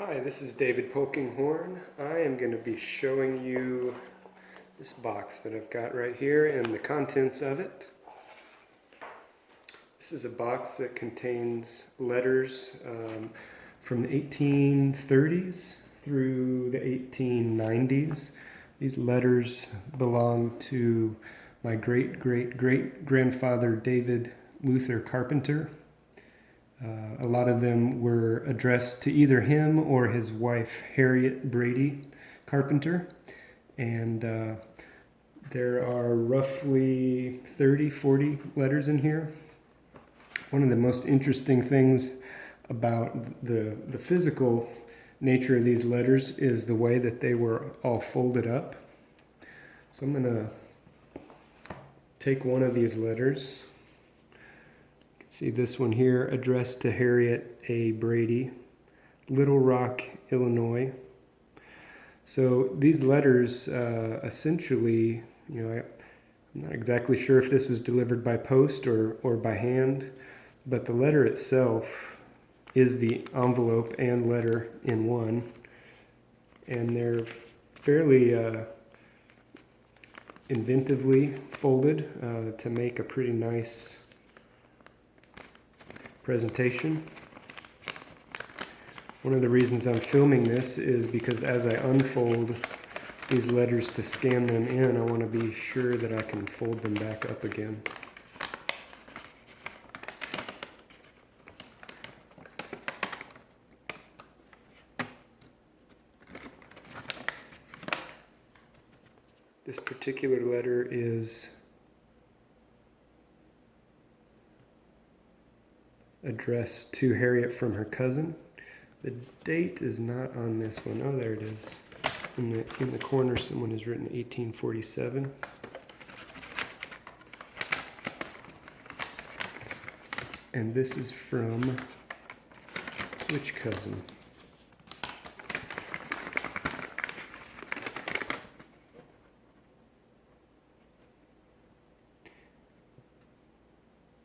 Hi, this is David Polkinghorn. I am going to be showing you this box that I've got right here and the contents of it. This is a box that contains letters from the 1830s through the 1890s. These letters belong to my great-great-great-grandfather David Luther Carpenter. A lot of them were addressed to either him or his wife, Harriet Brady Carpenter. And there are roughly 40 letters in here. One of the most interesting things about the physical nature of these letters is the way that they were all folded up. So I'm going to take one of these letters. See this one here, addressed to Harriet A. Brady, Little Rock, Illinois. So these letters essentially, I'm not exactly sure if this was delivered by post or by hand, but the letter itself is the envelope and letter in one. And they're fairly inventively folded to make a pretty nice presentation. One of the reasons I'm filming this is because as I unfold these letters to scan them in, I want to be sure that I can fold them back up again. This particular letter is addressed to Harriet from her cousin. The date is not on this one. Oh, there it is. In the corner, someone has written 1847. And this is from which cousin?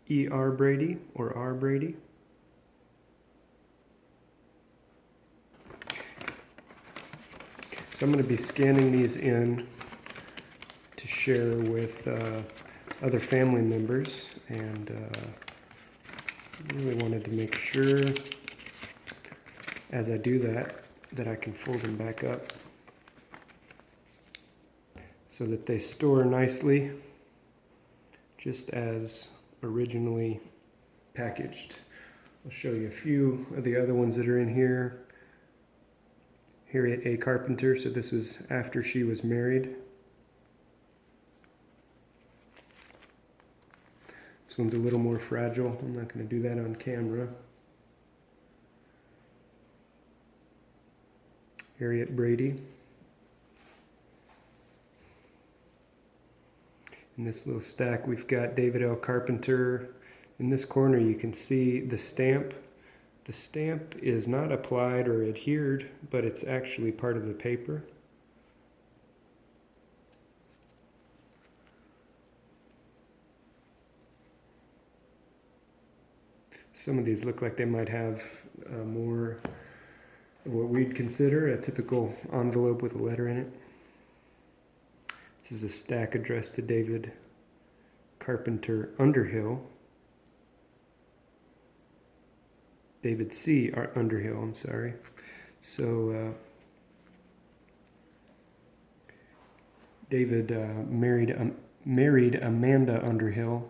E.R. Brady or R. Brady. So I'm going to be scanning these in to share with other family members, and really wanted to make sure as I do that I can fold them back up so that they store nicely just as originally packaged. I'll show you a few of the other ones that are in here. Harriet A. Carpenter, so this was after she was married. This one's a little more fragile. I'm not going to do that on camera. Harriet Brady. In this little stack, we've got David L. Carpenter. In this corner, you can see the stamp. The stamp is not applied or adhered, but it's actually part of the paper. Some of these look like they might have more what we'd consider a typical envelope with a letter in it. This is a stack addressed to David Carpenter Underhill. David C. Underhill, I'm sorry. So David married Amanda Underhill.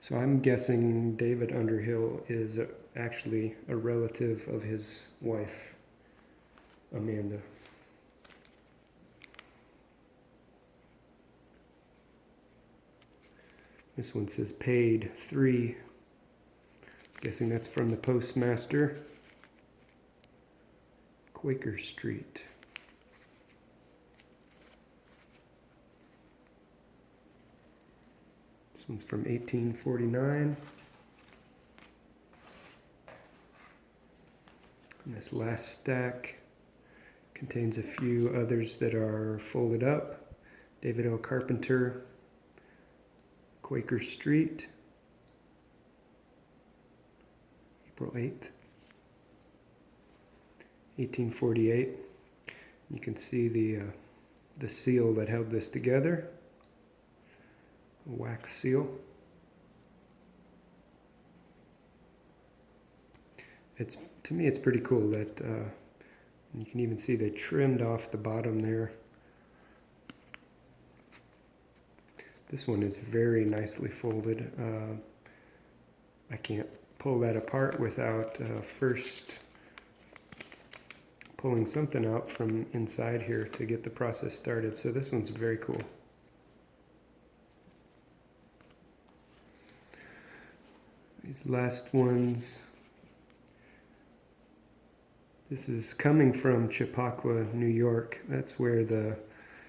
So I'm guessing David Underhill is actually a relative of his wife, Amanda. This one says paid 3. Guessing that's from the postmaster. Quaker Street. This one's from 1849. And this last stack contains a few others that are folded up. David L. Carpenter, Quaker Street. April 8th. 1848. You can see the seal that held this together, a wax seal. To me, it's pretty cool that you can even see they trimmed off the bottom there. This one is very nicely folded. I can't pull that apart without first pulling something out from inside here to get the process started. So this one's very cool. These last ones, this is coming from Chappaqua, New York. That's where the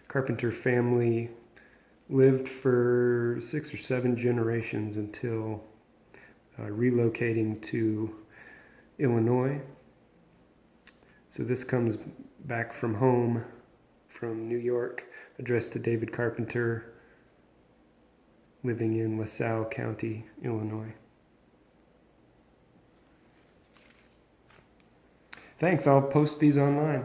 Carpenter family lived for 6 or 7 generations until relocating to Illinois. So this comes back from home, from New York, addressed to David Carpenter, living in LaSalle County, Illinois. Thanks, I'll post these online.